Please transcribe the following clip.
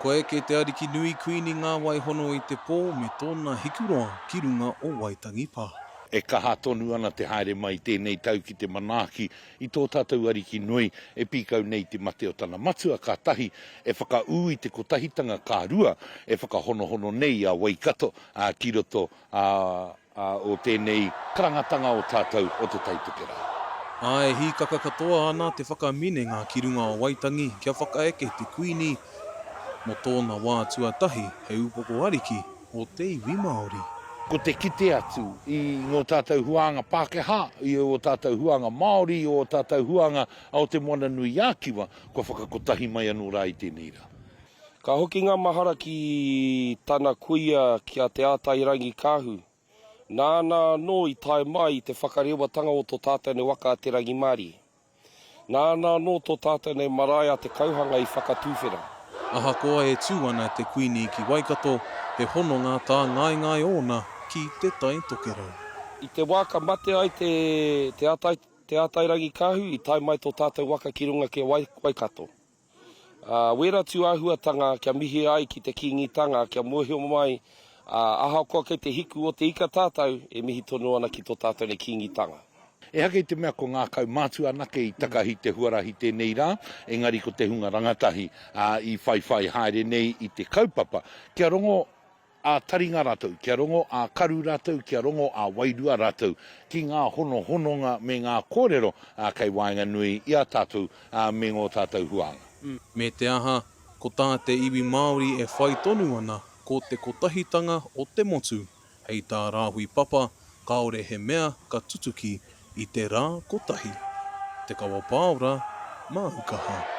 Koe ke te ariki nui kuini ngā waihono i te pō me tōna hikuroa ki runga o Waitangi Pā. E kaha tonu ana te haere mai tēnei tau ki te manaaki i tō tātou ariki nui e pīkau nei te mate o tana matua ka tahi e whakaū i te kotahitanga kā rua e whakahonohono nei a Waikato ki roto o tēnei karangatanga o tātou o te taitokera. Ai, hi kakakatoa ana te whakaminenga ki runga o Waitangi kia whakaeke te kuini mo tōna wā tuatahi he upoko ariki o te iwi Māori. Ko te kite atu i ngō tātou huanga Pākehā, i o tātou huanga Māori, i o tātou huanga o te moana nui Ākiwa, ko whakakotahi mai anō rā i tēnei rā. Ka hoki ngā mahara ki tāna kuia kia te ātairangi kāhu. Nāna no i tae mai te whakarewatanga o tō tātou ne waka te rangi Māori. Nāna no tō tātou ne marae a te kauhanga i whakatūwhera. Aha koa e tū ana te kuini ki Waikato, he hono ngā tā ngai ona ki te tai tokerau. I te waka mate ai te ātairangi kāhu, i tae mai tō tātou waka ki runga ke Waikato. Wera tū āhuatanga kia mihi ai ki te kingitanga, kia muhio mai, aha koa kei te hiku o te ika tātou, e mihi tonu ana ki tō tātou ne kingitanga. E hake te mea ko ngā kau mātua anake i takahi te huarahi tēnei rā, engari ko te hunga rangatahi i whaiwhai haere nei i te kaupapa, kia rongo a taringa rātou, kia rongo a karu rātou, kia rongo a wairua rātou, ki ngā hononga me ngā kōrero kei Waenga Nui i a tātou me ngō tātou huanga. Me te aha, ko tā te iwi Māori e whai tonu ana ko te kotahitanga o te motu, hei tā rāhui papa, kaore he mea ka tutuki i te rā kotahi. Te kawa pāora, mā ukaha.